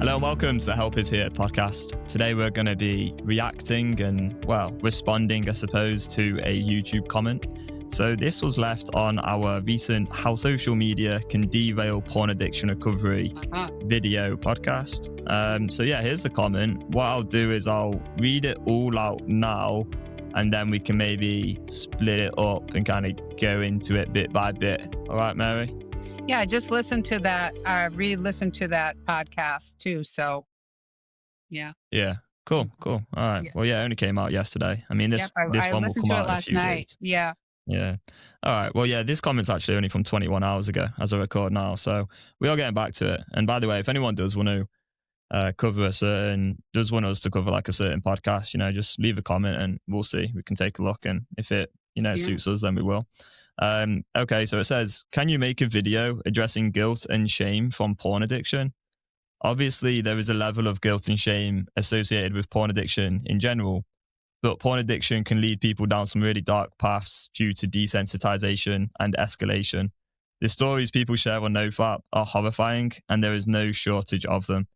Hello and welcome to the Help Is Here podcast. Today we're going to be reacting and, responding, I suppose, to a YouTube comment. So this was left on our recent How Social Media Can Derail Porn Addiction Recovery video podcast. Here's the comment. What I'll do is I'll read it all out now, and then we can maybe split it up and kind of go into it bit by bit. All right, Mary? Yeah, I just listened to that, re-listened to that podcast too. So, yeah. Yeah. Cool. All right. Yeah. Well, yeah, it only came out yesterday. I mean, this I one will listened come to it out in a last few night. days. Yeah. Yeah. All right. Well, yeah, this comment's actually only from 21 hours ago as I record now. So we are getting back to it. And by the way, if anyone does want to does want us to cover like a certain podcast, just leave a comment and we'll see. We can take a look. And if it, suits us, then we will. Okay. So it says, can you make a video addressing guilt and shame from porn addiction? Obviously, there is a level of guilt and shame associated with porn addiction in general. But porn addiction can lead people down some really dark paths due to desensitization and escalation. The stories people share on NoFap are horrifying, and there is no shortage of them.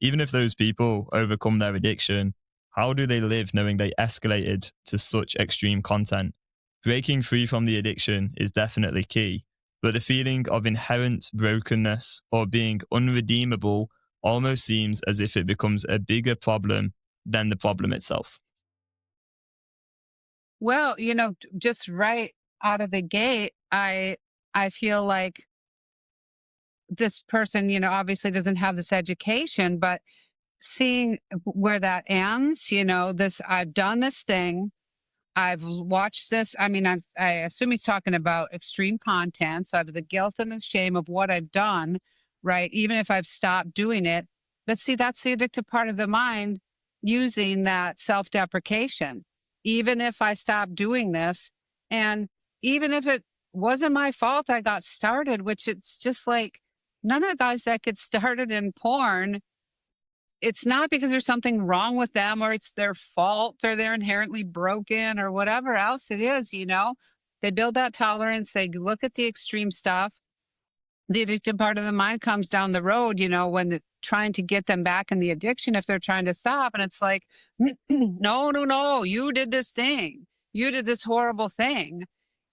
Even if those people overcome their addiction, how do they live knowing they escalated to such extreme content? Breaking free from the addiction is definitely key, but the feeling of inherent brokenness or being unredeemable almost seems as if it becomes a bigger problem than the problem itself. Well, just right out of the gate, I feel like this person, obviously doesn't have this education, but seeing where that ends, I've done this thing. I've watched this. I mean, I assume he's talking about extreme content. So I have the guilt and the shame of what I've done, right? Even if I've stopped doing it. But see, that's the addictive part of the mind using that self-deprecation. Even if I stop doing this, and even if it wasn't my fault I got started, which it's just like none of the guys that get started in porn, it's not because there's something wrong with them or it's their fault or they're inherently broken or whatever else it is, They build that tolerance. They look at the extreme stuff. The addictive part of the mind comes down the road, when trying to get them back in the addiction if they're trying to stop. And it's like, no, you did this thing. You did this horrible thing.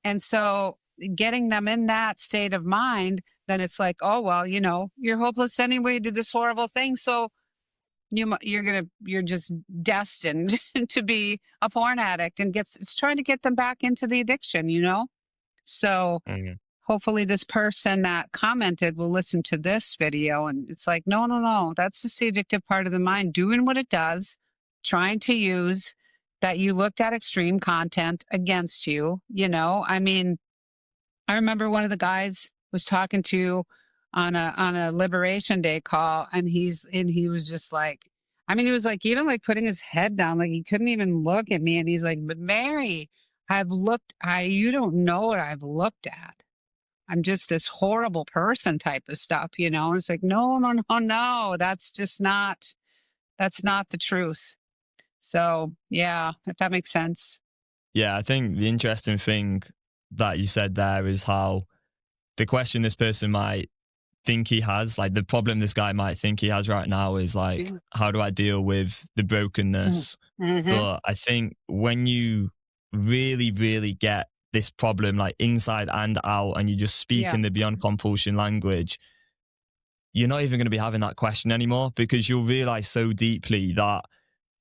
And so getting them in that state of mind, then it's like, oh, well, you're hopeless anyway. You did this horrible thing. So you're just destined to be a porn addict, and it's trying to get them back into the addiction, So hopefully this person that commented will listen to this video, and it's like, no, that's just the addictive part of the mind doing what it does, trying to use that you looked at extreme content against you, I mean, I remember one of the guys was talking to on a Liberation Day call, and he was just like, I mean, he was like even like putting his head down, like he couldn't even look at me, and he's like, but Mary, you don't know what I've looked at. I'm just this horrible person type of stuff, And it's like, no, that's not the truth. So yeah, if that makes sense. Yeah, I think the interesting thing that you said there is how the question this person might think he has, like the problem this guy might think he has right now is like, how do I deal with the brokenness? But I think when you really, really get this problem like inside and out, and you just speak in the beyond compulsion language, you're not even going to be having that question anymore, because you'll realize so deeply that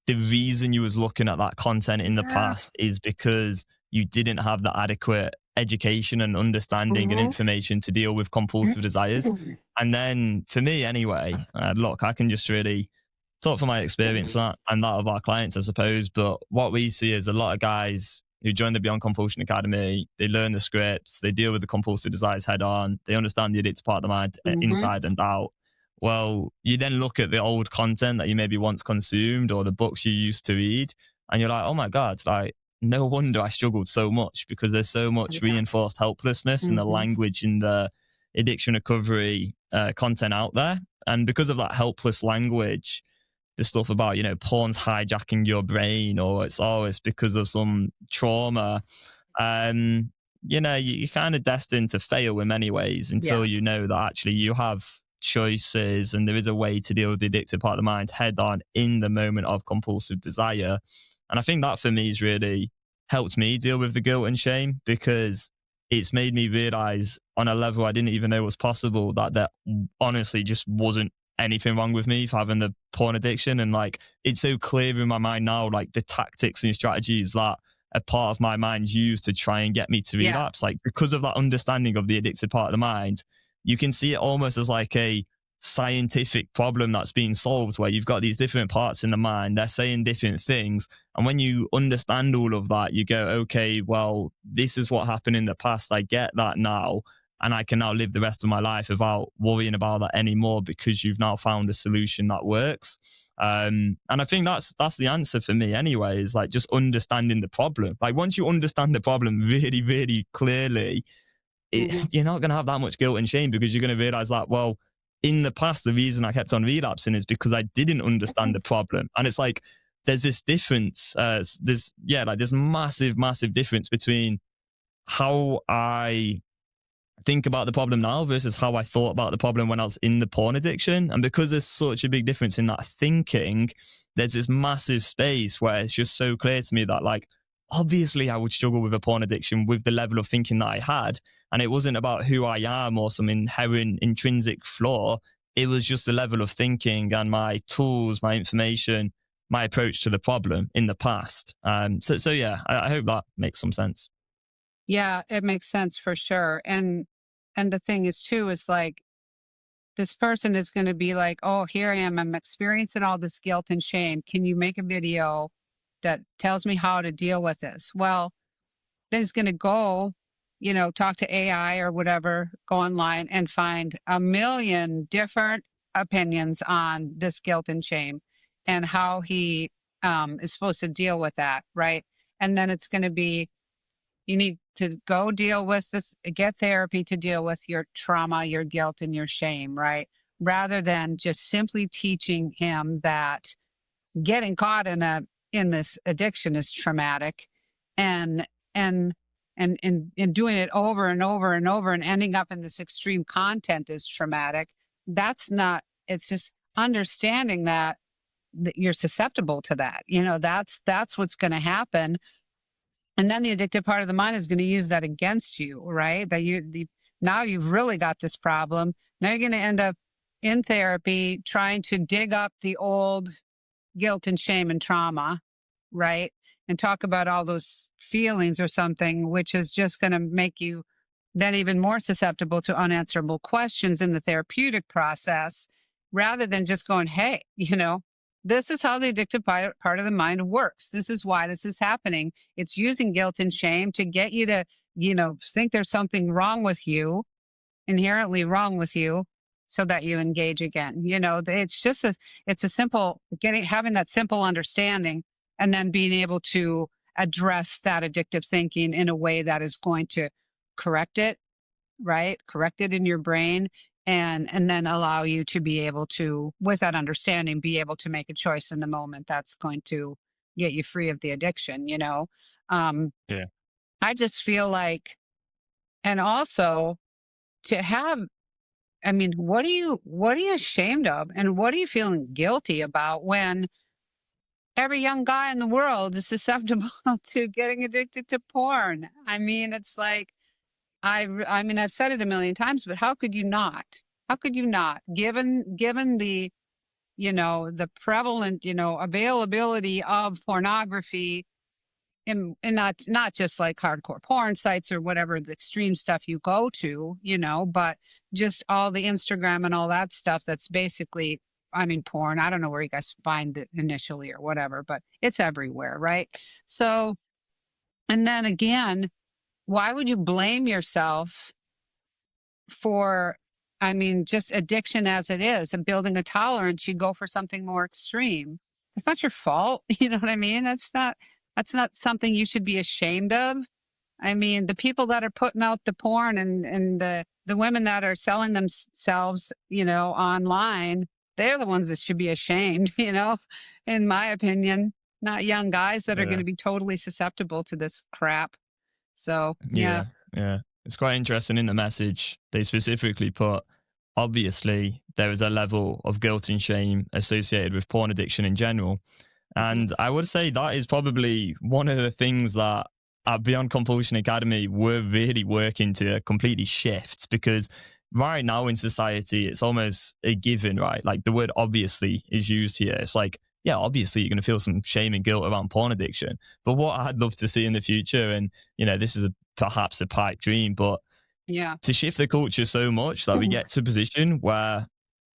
the reason you was looking at that content in the past is because you didn't have the adequate education and understanding and information to deal with compulsive desires. And then for me anyway, look, I can just really talk from my experience and that of our clients, I suppose. But what we see is a lot of guys who join the Beyond Compulsion Academy, they learn the scripts, they deal with the compulsive desires head on, they understand the addictive part of the mind inside and out. Well, you then look at the old content that you maybe once consumed or the books you used to read, and you're like, oh my God, like, no wonder I struggled so much, because there's so much reinforced helplessness in the language in the addiction recovery content out there. And because of that helpless language, the stuff about, porn's hijacking your brain, or it's because of some trauma, you're kind of destined to fail in many ways until you know that actually you have choices and there is a way to deal with the addictive part of the mind head on in the moment of compulsive desire. And I think that for me has really helped me deal with the guilt and shame, because it's made me realize on a level I didn't even know was possible that there honestly just wasn't anything wrong with me for having the porn addiction. And like, it's so clear in my mind now, like the tactics and strategies that a part of my mind used to try and get me to Yeah. relapse. Like, because of that understanding of the addicted part of the mind, you can see it almost as like a scientific problem that's being solved, where you've got these different parts in the mind, they're saying different things. And when you understand all of that, you go, okay, well, this is what happened in the past. I get that now. And I can now live the rest of my life without worrying about that anymore, because you've now found a solution that works. And I think that's the answer for me anyway, is like just understanding the problem. Like, once you understand the problem really, really clearly, Hmm. you're not going to have that much guilt and shame, because you're going to realize that, well, in the past, the reason I kept on relapsing is because I didn't understand the problem. And it's like, there's this difference. Like this massive, massive difference between how I think about the problem now versus how I thought about the problem when I was in the porn addiction. And because there's such a big difference in that thinking, there's this massive space where it's just so clear to me that, like, obviously I would struggle with a porn addiction with the level of thinking that I had. And it wasn't about who I am or some inherent intrinsic flaw. It was just the level of thinking and my tools, my information, my approach to the problem in the past. So yeah, I hope that makes some sense. Yeah, it makes sense for sure. And the thing is too, is like, this person is going to be like, oh, here I am. I'm experiencing all this guilt and shame. Can you make a video that tells me how to deal with this? Well, then it's going to go, talk to AI or whatever, go online and find a million different opinions on this guilt and shame and how he is supposed to deal with that. Right. And then it's going to be, you need to go deal with this, get therapy to deal with your trauma, your guilt, and your shame, right? Rather than just simply teaching him that getting caught in this addiction is traumatic, and and and doing it over and over and over and ending up in this extreme content is traumatic. That's not. It's just understanding that you're susceptible to that. That's what's going to happen, and then the addictive part of the mind is going to use that against you, right? Now you've really got this problem. Now you're going to end up in therapy trying to dig up the old guilt and shame and trauma, right? And talk about all those feelings or something, which is just going to make you then even more susceptible to unanswerable questions in the therapeutic process, rather than just going, hey, this is how the addictive part of the mind works. This is why this is happening. It's using guilt and shame to get you to, think there's something wrong with you, inherently wrong with you, so that you engage again. It's just it's a simple having that simple understanding, and then being able to address that addictive thinking in a way that is going to correct it, right? Correct it in your brain, and then allow you to be able to, with that understanding, be able to make a choice in the moment that's going to get you free of the addiction. Um, Yeah. I just feel like, and also to have, I mean, what are you ashamed of, and what are you feeling guilty about when every young guy in the world is susceptible to getting addicted to porn? I mean, it's like, I mean, I've said it a million times, but how could you not? How could you not? Given the prevalent, availability of pornography, and not just like hardcore porn sites or whatever the extreme stuff you go to, but just all the Instagram and all that stuff that's basically, I mean, porn. I don't know where you guys find it initially or whatever, but it's everywhere, right? So, and then again, why would you blame yourself for, I mean, just addiction as it is, and building a tolerance, you go for something more extreme. It's not your fault. You know what I mean? That's not something you should be ashamed of. I mean, the people that are putting out the porn, and the women that are selling themselves, online, they're the ones that should be ashamed, in my opinion, not young guys that are going Yeah. to be totally susceptible to this crap. So, yeah. Yeah, yeah. It's quite interesting in the message they specifically put. obviously there is a level of guilt and shame associated with porn addiction in general. Mhm. And I would say that is probably one of the things that at Beyond Compulsion Academy, we're really working to completely shift, because right now in society, it's almost a given, right? Like the word obviously is used here. It's like, yeah, obviously you're going to feel some shame and guilt around porn addiction. But what I'd love to see in the future, and, this is perhaps a pipe dream, but Yeah. to shift the culture so much that we get to a position where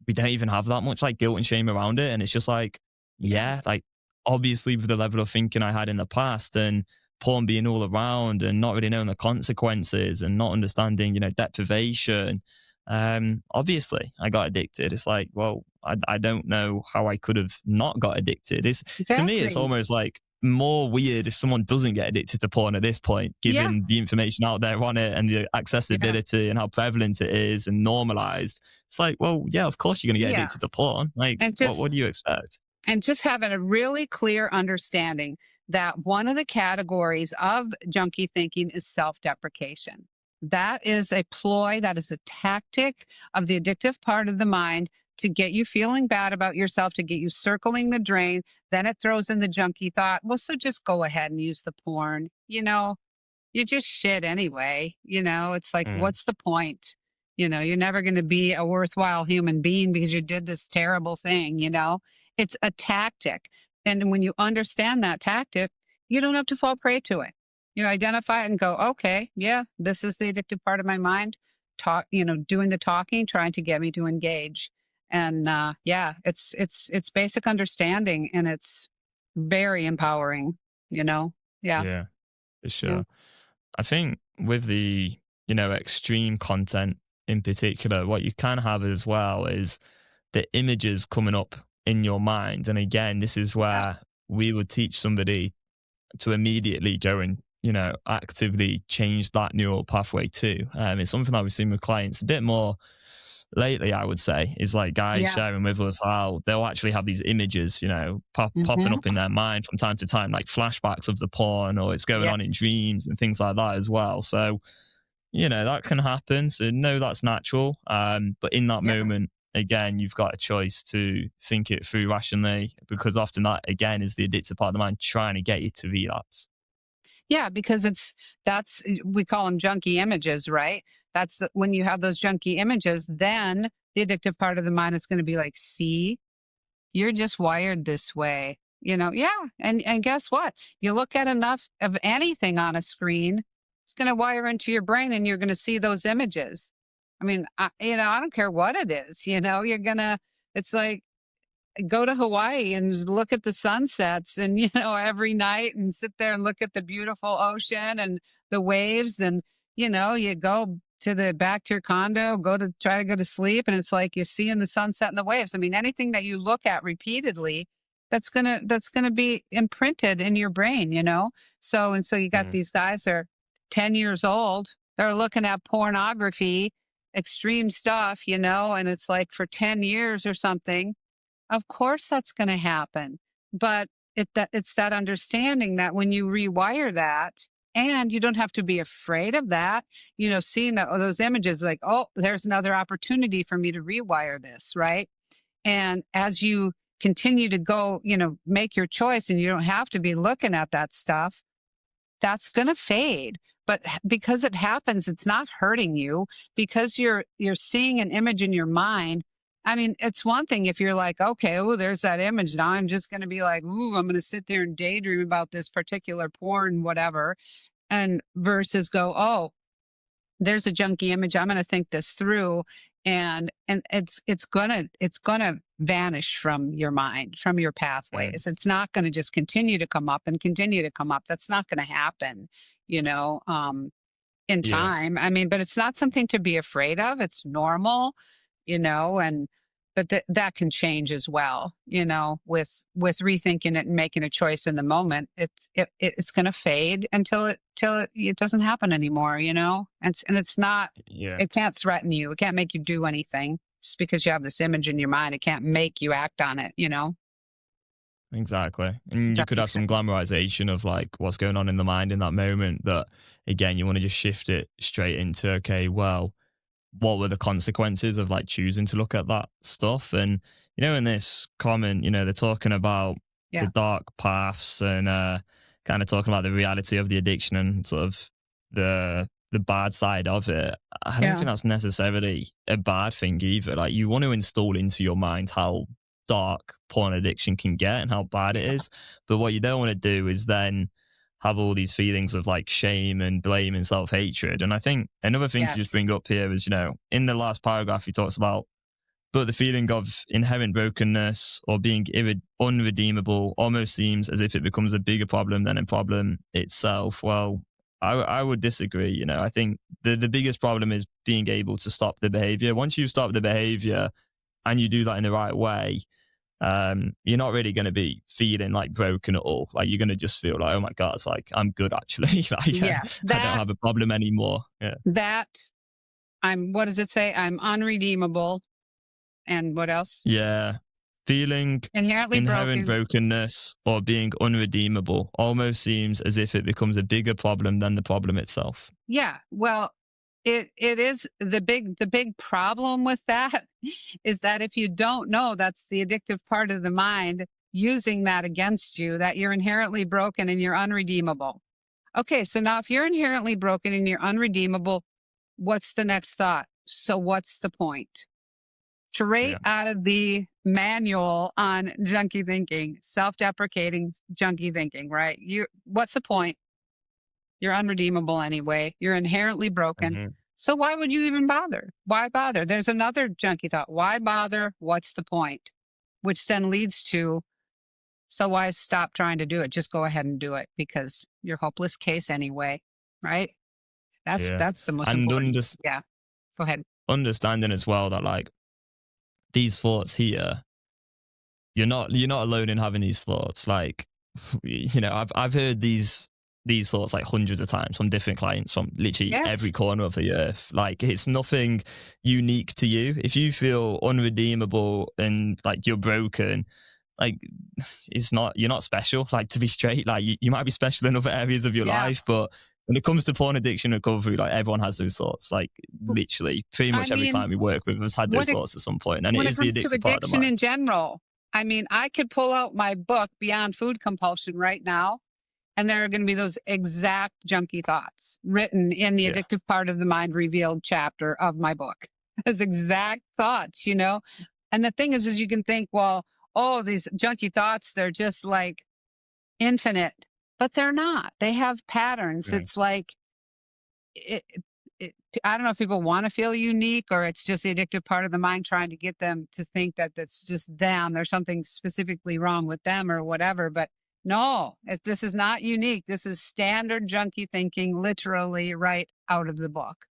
we don't even have that much like guilt and shame around it. And it's just like, Yeah. yeah, like obviously with the level of thinking I had in the past and porn being all around and not really knowing the consequences and not understanding, deprivation. Obviously I got addicted. It's like, well, I don't know how I could have not got addicted. To me, it's Exactly. almost like more weird if someone doesn't get addicted to porn at this point, Yeah. given the information out there on it and the Yeah. accessibility and how prevalent it is and normalized. It's like, well, yeah, of course you're going to get Yeah. addicted to porn. Like, And what just do you expect? having a really clear understanding that one of the categories of junkie thinking is self-deprecation. That is a ploy, that is a tactic of the addictive part of the mind to get you feeling bad about yourself, to get you circling the drain. Then it throws in the junkie thought, well, so just go ahead and use the porn. You just shit anyway. It's like, Mm, what's the point? You're never going to be a worthwhile human being because you did this terrible thing. It's a tactic. And when you understand that tactic, you don't have to fall prey to it. You identify it and go, okay, yeah, this is the addictive part of my mind. Doing the talking, trying to get me to engage. And yeah, it's basic understanding, and it's very empowering, you know? Yeah. yeah, for Yeah. sure. I think with the, extreme content in particular, what you can have as well is the images coming up in your mind. And again, this is Yeah. where we would teach somebody to immediately go and, actively change that neural pathway too. It's something that we've seen with clients a bit more lately, I would say, is like guys Yeah. sharing with us how they'll actually have these images, popping Mhm. up in their mind from time to time, like flashbacks of the porn, or it's going Yeah. on in dreams and things like that as well. So, that can happen. So, no, that's natural. But in that Yeah. moment, again, you've got a choice to think it through rationally, because often that, again, is the addictive part of the mind trying to get you to relapse. Yeah, because we call them junky images, right? When you have those junky images, then the addictive part of the mind is going to be like, see, you're just wired this way. Yeah. And guess what? You look at enough of anything on a screen, it's going to wire into your brain, and you're going to see those images. I mean, I don't care what it is, you're going to, it's like, go to Hawaii and look at the sunsets and every night, and sit there and look at the beautiful ocean and the waves, and you go to the back to your condo, try to go to sleep, and it's like you're seeing the sunset and the waves. I mean, anything that you look at repeatedly, that's gonna be imprinted in your brain. So you got Mm, these guys that are 10 years old, they're looking at pornography, extreme stuff, and it's like for 10 years or something. Of course that's gonna happen, but it's that understanding that when you rewire that, and you don't have to be afraid of that, seeing those images like, "Oh, there's another opportunity for me to rewire this," right? And as you continue to go, make your choice, and you don't have to be looking at that stuff, that's going to fade. But because it happens, it's not hurting you, because you're seeing an image in your mind. I mean, it's one thing if you're like, okay, oh, there's that image. Now I'm just going to be like, ooh, I'm going to sit there and daydream about this particular porn, whatever. And versus go, oh, there's a junky image. I'm going to think this through, and it's gonna vanish from your mind, from your mm, pathways. It's not going to just continue to come up and continue to come up. That's not going to happen. You know, in yeah, time. I mean, but it's not something to be afraid of. It's normal, and but that can change as well, with rethinking it and making a choice in the moment. It's going to fade until it doesn't happen anymore. And it's not, yeah, it can't threaten you. It can't make you do anything just because you have this image in your mind. It can't make you act on it. exactly. And you That could have makes some sense. glamorization of like what's going on in the mind in that moment. But again, you want to just shift it straight into, okay, well, what were the consequences of like choosing to look at that stuff. And in this comment, they're talking about the Yeah. dark paths and kind of talking about the reality of the addiction and sort of the bad side of it. I don't Yeah. think that's necessarily a bad thing either. Like, you want to install into your mind how dark porn addiction can get and how bad it Yeah. is. But what you don't want to do is then have all these feelings of like shame and blame and self hatred. And I think another thing to just Yes. bring up here is, in the last paragraph, he talks about, but the feeling of inherent brokenness or being unredeemable almost seems as if it becomes a bigger problem than a problem itself. Well, I would disagree. I think the biggest problem is being able to stop the behavior. Once you stop the behavior and you do that in the right way, you're not really going to be feeling like broken at all. Like, you're going to just feel like, oh my God, it's like, I'm good actually. Like, Yeah. I don't have a problem anymore. Yeah. That what does it say? I'm unredeemable. And what else? Yeah. Feeling Inherently inherent broken. brokenness or being unredeemable almost seems as if it becomes a bigger problem than the problem itself. Yeah. Well, it is the big problem with that is that if you don't know that's the addictive part of the mind using that against you, that you're inherently broken and you're unredeemable. Okay, so now if you're inherently broken and you're unredeemable, what's the next thought? So what's the point? Straight Yeah. out of the manual on junkie thinking, self-deprecating junkie thinking, right? What's the point? You're unredeemable anyway. You're inherently broken. Mhm. So why would you even bother? Why bother? There's another junkie thought. Why bother? What's the point? Which then leads to, so why stop trying to do it? Just go ahead and do it because you're hopeless case anyway, right? Yeah. That's the most And important. Yeah. Go ahead. understanding as well that like these thoughts here, you're not alone in having these thoughts. Like, I've heard these thoughts like hundreds of times from different clients from literally Yes. every corner of the earth. Like, it's nothing unique to you. If you feel unredeemable and like you're broken, like, you're not special. Like, to be straight, like, you might be special in other areas of your Yeah. life, but when it comes to porn addiction recovery, like, everyone has those thoughts. Like, literally pretty I much every mean, client we work with has had those when it thoughts at some point, and it when it is the comes to addictive part of the addiction mind. in general, I mean, I could pull out my book, Beyond Food Compulsion, right now, and there are going to be those exact junky thoughts written in the Yeah. addictive part of the mind revealed chapter of my book. Those exact thoughts, you know? And the thing is you can think, well, oh, these junky thoughts, they're just like infinite, but they're not. They have patterns. Yeah. It's like, it, I don't know if people want to feel unique or it's just the addictive part of the mind trying to get them to think that that's just them. There's something specifically wrong with them or whatever. But no, this is not unique. This is standard junkie thinking, literally right out of the book,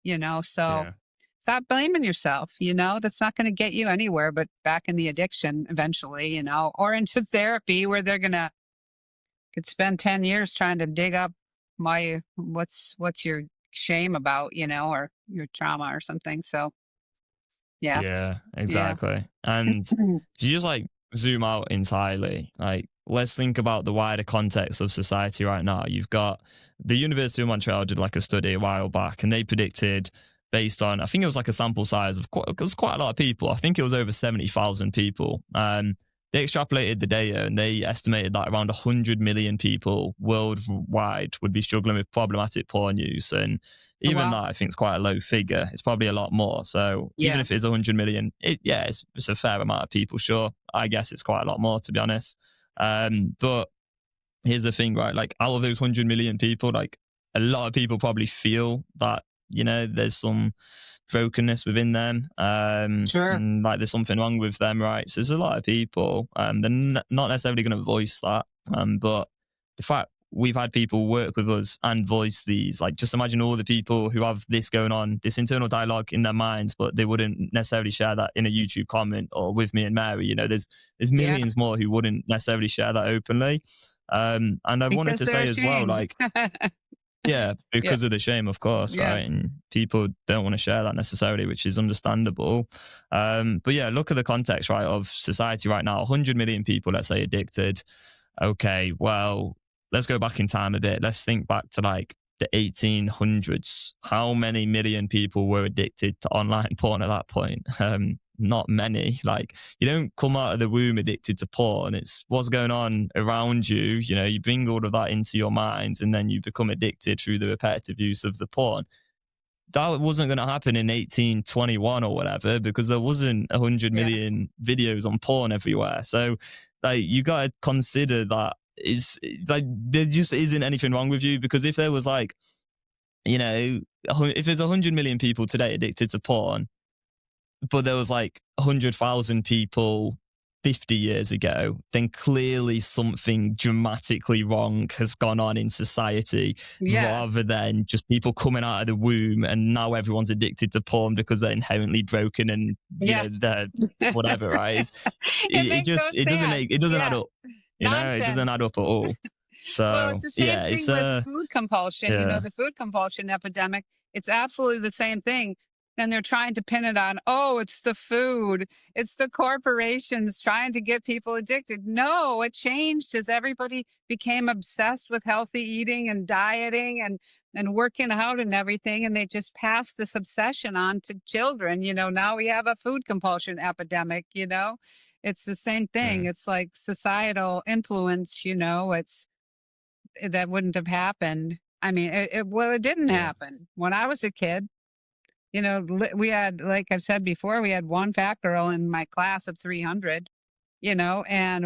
So Yeah. stop blaming yourself, that's not going to get you anywhere, but back in the addiction eventually, or into therapy where they're going to could spend 10 years trying to dig up what's your shame about, or your trauma or something. So yeah. Yeah, Yeah. exactly. And if you just like zoom out entirely, like, let's think about the wider context of society right now. You've got the University of Montreal did like a study a while back, and they predicted, based on, I think it was like a sample size of quite, it was quite a lot of people. I think it was over 70,000 people. They extrapolated the data and they estimated that around 100 million people worldwide would be struggling with problematic porn use. And even Well, that, I think, is quite a low figure. It's probably a lot more. So even yeah, if it's 100 million, it's a fair amount of people. Sure, I guess it's quite a lot more, to be honest. But here's the thing, right? Like, out of those 100 million people, like, a lot of people probably feel that, there's some brokenness within them. sure. And like, there's something wrong with them, right? So there's a lot of people, they're not necessarily going to voice that. But the fact we've had people work with us and voice these, like, just imagine all the people who have this going on, this internal dialogue in their minds, but they wouldn't necessarily share that in a YouTube comment or with me and Mary. There's Yeah. millions more who wouldn't necessarily share that openly. And I wanted Because to they're say as well, ashamed. like, yeah, Yeah. because of the shame, of course, Yeah. right? And people don't want to share that necessarily, which is understandable. But yeah, look at the context, right, of society right now. 100 million people, let's say, addicted. Okay, well, let's go back in time a bit. Let's think back to like the 1800s, how many million people were addicted to online porn at that point? Not many. Like, you don't come out of the womb addicted to porn. It's what's going on around you. You know, you bring all of that into your mind, and then you become addicted through the repetitive use of the porn. That wasn't going to happen in 1821 or whatever, because there wasn't 100 Yeah. million videos on porn everywhere. So, like, you got to consider that is like, there just isn't anything wrong with you, because if there was like, you know, if there's 100 million people today addicted to porn, but there was like 100,000 people 50 years ago, then clearly something dramatically wrong has gone on in society, Yeah. rather than just people coming out of the womb and now everyone's addicted to porn because they're inherently broken and, you Yeah. know, they're whatever, right? It makes no It doesn't sense. it doesn't add Yeah. up, you know, it doesn't add Nonsense. up at all. Well, So it's the same yeah, thing with food compulsion. yeah, The food compulsion epidemic, it's absolutely the same thing. And they're trying to pin it on, oh, it's the food, it's the corporations trying to get people addicted. No, it changed as everybody became obsessed with healthy eating and dieting and working out and everything. And they just passed this obsession on to children. Now we have a food compulsion epidemic. It's the same thing. mm, It's like societal influence. That wouldn't have happened. I mean, it didn't yeah, happen when I was a kid. We had, like I've said before, we had one fat girl in my class of 300. And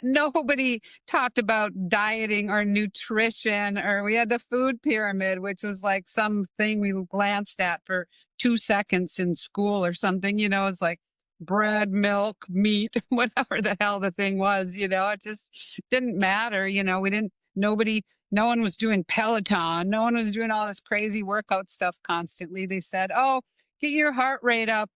nobody talked about dieting or nutrition, or we had the food pyramid, which was like something we glanced at for 2 seconds in school or something. It's like bread, milk, meat, whatever the hell the thing was. It just didn't matter. No one was doing Peloton. No one was doing all this crazy workout stuff constantly. They said, oh, get your heart rate up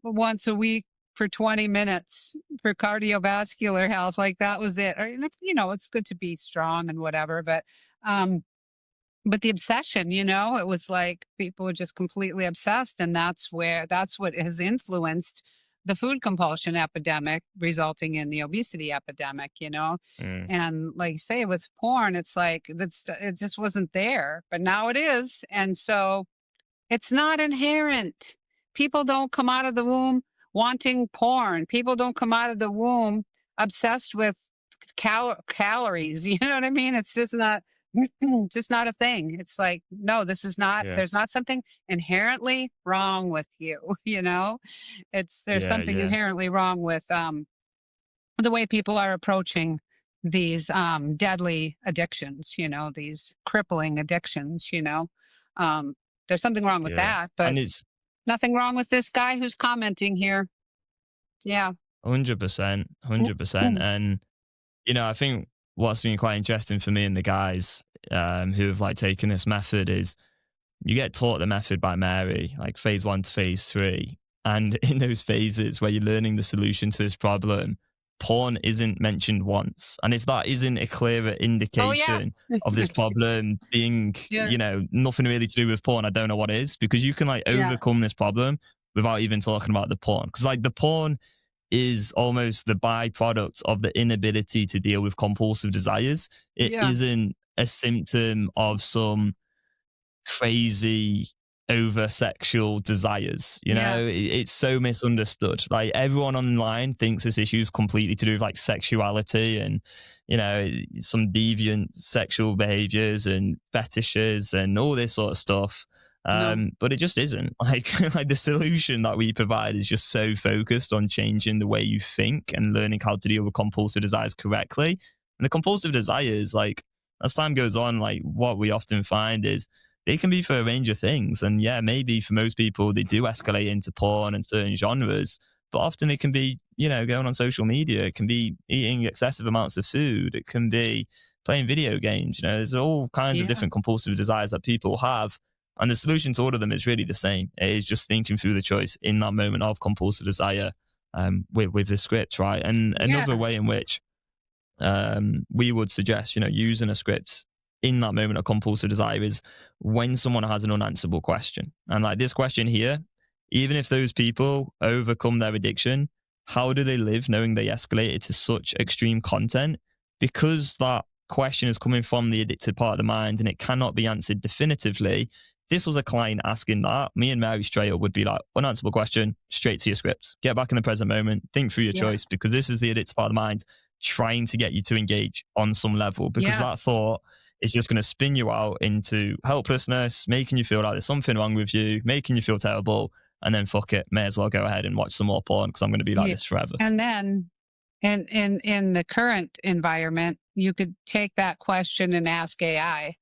once a week for 20 minutes for cardiovascular health. Like that was it. It's good to be strong and whatever, but the obsession, it was like people were just completely obsessed. And that's what has influenced the food compulsion epidemic, resulting in the obesity epidemic. mm, And like you say, with porn, it's like, it just wasn't there, but now it is. And so it's not inherent. People don't come out of the womb wanting porn. People don't come out of the womb obsessed with calories. You know what I mean? It's just not, just not a thing. It's like, no, yeah, there's not something inherently wrong with you. There's yeah, something yeah, inherently wrong with, the way people are approaching these deadly addictions, these crippling addictions. Um, there's something wrong with yeah. that, but And it's nothing wrong with this guy who's commenting here. Yeah. 100%, 100%. And, you know, I think what's been quite interesting for me and the guys who have like taken this method is you get taught the method by Mary, like phase 1 to phase 3. And in those phases where you're learning the solution to this problem, porn isn't mentioned once. And if that isn't a clearer Oh yeah. indication of this problem being, Yeah. you know, nothing really to do with porn, I don't know what is, because you can like Yeah. overcome this problem without even talking about the porn. Because like the porn is almost the byproduct of the inability to deal with compulsive desires. It Yeah. isn't a symptom of some crazy over sexual desires. You Yeah. know, it's so misunderstood. Like everyone online thinks this issue is completely to do with like sexuality and, you know, some deviant sexual behaviors and fetishes and all this sort of stuff. No. But it just isn't. Like the solution that we provide is just so focused on changing the way you think and learning how to deal with compulsive desires correctly. And the compulsive desires, like as time goes on, like what we often find is they can be for a range of things. And yeah, maybe for most people, they do escalate into porn and certain genres, but often it can be, you know, going on social media. It can be eating excessive amounts of food. It can be playing video games. You know, there's all kinds of Yeah. different compulsive desires that people have. And the solution to all of them is really the same. It is just thinking through the choice in that moment of compulsive desire with the script, right? And another Yeah. way in which we would suggest, you know, using a script in that moment of compulsive desire is when someone has an unanswerable question. And like this question here, even if those people overcome their addiction, how do they live knowing they escalated to such extreme content? Because that question is coming from the addicted part of the mind and it cannot be answered definitively. This was a client asking that. Me and Mary straight up would be like, unanswerable question, straight to your scripts. Get back in the present moment, think through your Yeah. choice, because this is the addicted part of the mind trying to get you to engage on some level, because Yeah. that thought is just going to spin you out into helplessness, making you feel like there's something wrong with you, making you feel terrible. And then fuck it, may as well go ahead and watch some more porn because I'm going to be like Yeah. this forever. And then in the current environment, you could take that question and ask AI.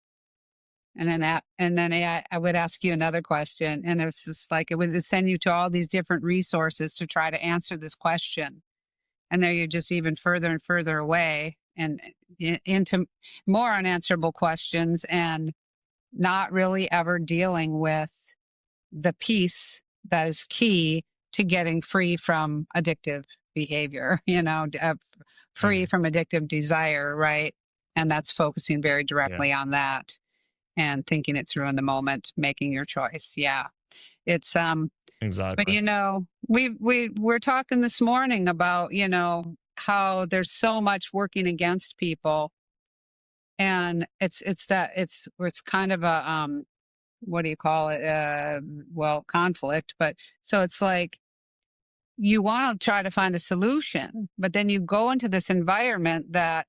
And then AI, I would ask you another question. And it's just like, it would send you to all these different resources to try to answer this question. And there you're just even further and further away and into more unanswerable questions and not really ever dealing with the piece that is key to getting free from addictive behavior, free from addictive desire, right? And that's focusing very Yeah, directly on that and thinking it through in the moment, making your choice. Yeah. It's but exactly. we're talking this morning about, how there's so much working against people. And it's kind of a what do you call it? Well, conflict. But so it's like you want to try to find a solution, but then you go into this environment that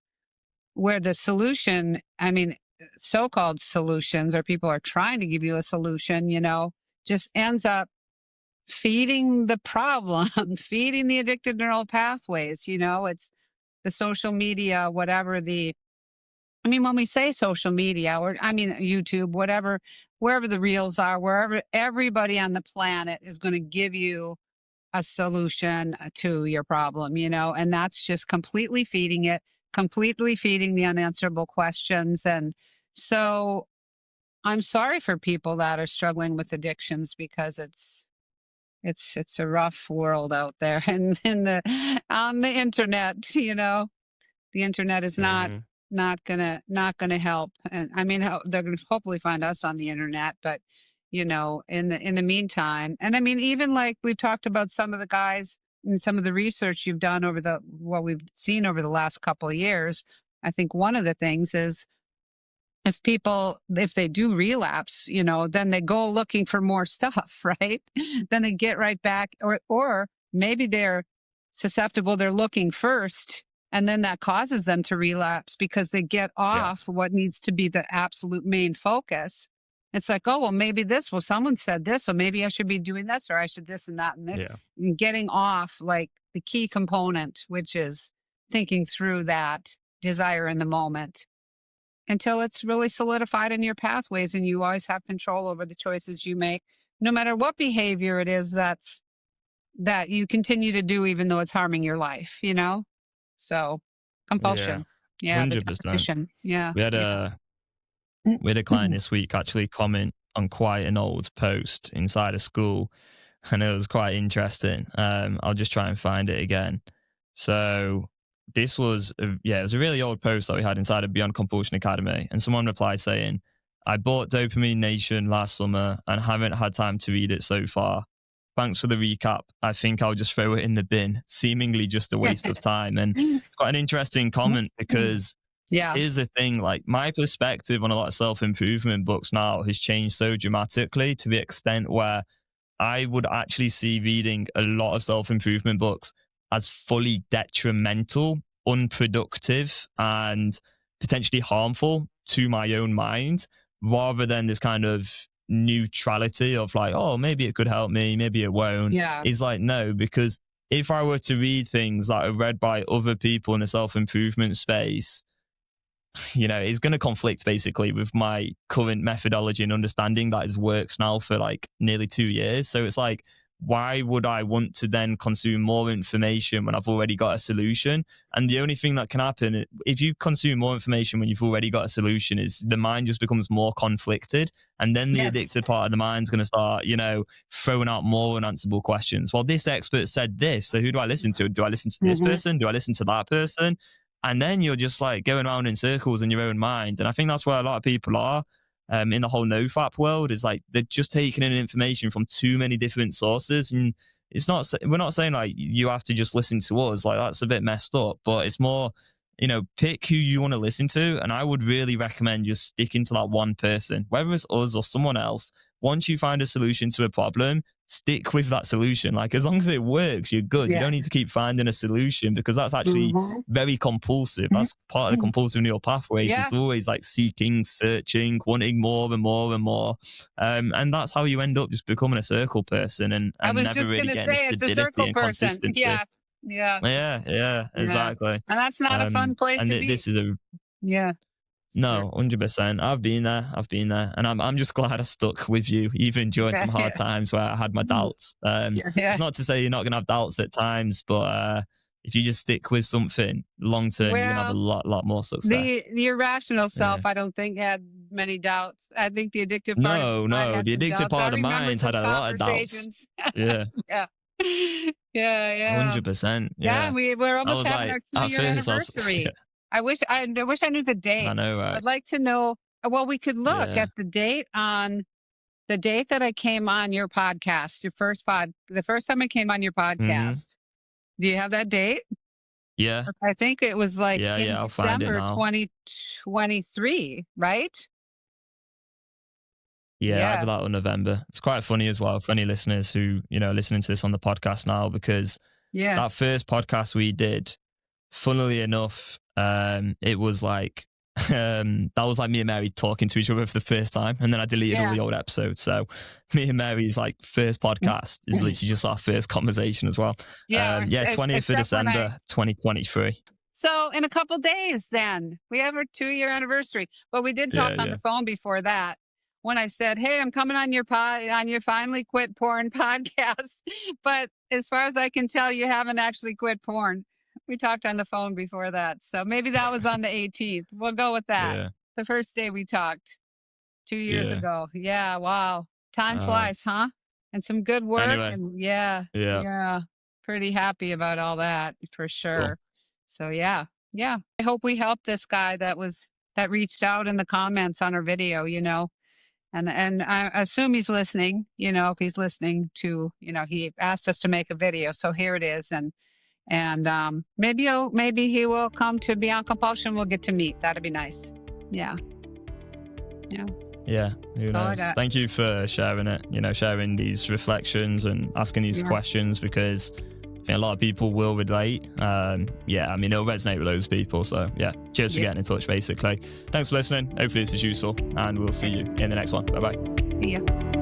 where the solution, I mean, so-called solutions, or people are trying to give you a solution, just ends up feeding the problem, feeding the addicted neural pathways. It's the social media, whatever when we say social media, or YouTube, whatever, wherever the reels are, wherever everybody on the planet is going to give you a solution to your problem, and that's just completely feeding it, completely feeding the unanswerable questions. And so I'm sorry for people that are struggling with addictions, because it's a rough world out there and on the internet. The internet is not Hmm. not gonna help. And they're gonna hopefully find us on the internet, but in the meantime, and even like we've talked about some of the guys and some of the research you've done over what we've seen over the last couple of years. I think one of the things is, if they do relapse, then they go looking for more stuff, right? Then they get right back, or maybe they're susceptible, they're looking first, and then that causes them to relapse because they get Yeah, off what needs to be the absolute main focus. It's like, oh, well, maybe well, someone said this, so maybe I should be doing this, or I should this and that and this. yeah, And getting off like the key component, which is thinking through that desire in the moment until it's really solidified in your pathways and you always have control over the choices you make, no matter what behavior it is that you continue to do, even though it's harming your life. So yeah. compulsion. Yeah. The 100%. definition. Yeah. We had Yeah. a we had a client this week actually comment on quite an old post inside a school, and it was quite interesting. I'll just try and find it again. So this was, it was a really old post that we had inside of Beyond Compulsion Academy, and someone replied saying, "I bought Dopamine Nation last summer and haven't had time to read it so far. Thanks for the recap. I think I'll just throw it in the bin. Seemingly just a waste of time." And it's quite an interesting comment because Yeah. here's the thing, like my perspective on a lot of self-improvement books now has changed so dramatically to the extent where I would actually see reading a lot of self-improvement books as fully detrimental, unproductive, and potentially harmful to my own mind, rather than this kind of neutrality of like, oh, maybe it could help me, maybe it won't. Yeah. Is like, no, because if I were to read things that are read by other people in the self-improvement space, it's going to conflict basically with my current methodology and understanding that has works now for like nearly 2 years. So it's like, why would I want to then consume more information when I've already got a solution? And the only thing that can happen if you consume more information when you've already got a solution is the mind just becomes more conflicted. And then the Yes. addicted part of the mind's going to start, throwing out more unanswerable questions. Well, this expert said this. So who do I listen to? Do I listen to this Hmm. person? Do I listen to that person? And then you're just like going around in circles in your own mind. And I think that's where a lot of people are in the whole nofap world, is like they're just taking in information from too many different sources. And we're not saying like you have to just listen to us, like that's a bit messed up, but it's more pick who you want to listen to. And I would really recommend just sticking to that one person, whether it's us or someone else. Once you find a solution to a problem, stick with that solution. Like, as long as it works, you're good. You Yeah. don't need to keep finding a solution, because that's actually Mhm. very compulsive. That's part of the compulsive neural pathways. Yeah. It's always like seeking, searching, wanting more and more and more. And that's how you end up just becoming a circle person and I was never just really gonna getting the say it's a stability circle and person. consistency. Yeah. Yeah. Yeah, Yeah. exactly. And that's not a fun place And to be. this is a Yeah. no, 100%. I've been there. And I'm just glad I stuck with you, even during some Yeah. hard times where I had my doubts. Yeah. It's not to say you're not gonna have doubts at times, but if you just stick with something long term, you're gonna have a Well, lot more success. the irrational Yeah. self, I don't think had many doubts. I think the addictive part of No, mine no, had the some addictive doubts. part I of the remember mind had some a lot of doubts. conversations. Yeah, Yeah. Yeah, yeah. 100%. Yeah, Yeah. and we're I almost was having like, our at 2-year first, I was, yeah, anniversary. I wish I knew the I date. know, right? I'd like to know. Well, we could look Yeah. at the date that I came on your podcast, the first time I came on your Hmm. podcast. Do you have that date? Yeah. I think it was like in I'll find it December now. 2023, right? Yeah, either Yeah. that or November. It's quite funny as well for any listeners who, are listening to this on the podcast now, because Yeah. that first podcast we did, funnily enough, it was like, that was like me and Mary talking to each other for the first time. And then I deleted all Yeah. the old episodes. So me and Mary's like first podcast is literally just our first conversation as well. Yeah, Yeah, 20th of except when December, 2023. so in a couple days then, we have our 2-year anniversary, but we did talk Yeah, on yeah. the phone before that when I said, "Hey, I'm coming on your Finally Quit Porn podcast." But as far as I can tell, you haven't actually quit porn. We talked on the phone before that. So maybe that was on the 18th. We'll go with that. Yeah, The first day we talked 2 years yeah. ago. Yeah, wow. Time Uh, flies, huh? And some good work. anyway, And yeah, yeah, yeah. Pretty happy about all that for cool. sure. So yeah, yeah. I hope we helped this guy that reached out in the comments on our video, and I assume he's listening, if he's listening to, he asked us to make a video. So here it is. And maybe he will come to Beyond Compulsion. We'll get to meet. That'd be nice. Yeah. Yeah. Yeah, who All I knows? got. Thank you for sharing it, sharing these reflections and asking these Yeah. questions, because I think a lot of people will relate. Yeah, I mean, it'll resonate with those people. So, yeah, cheers for Yeah. getting in touch, basically. Thanks for listening. Hopefully, this is useful, and we'll see you in the next one. Bye bye. See ya.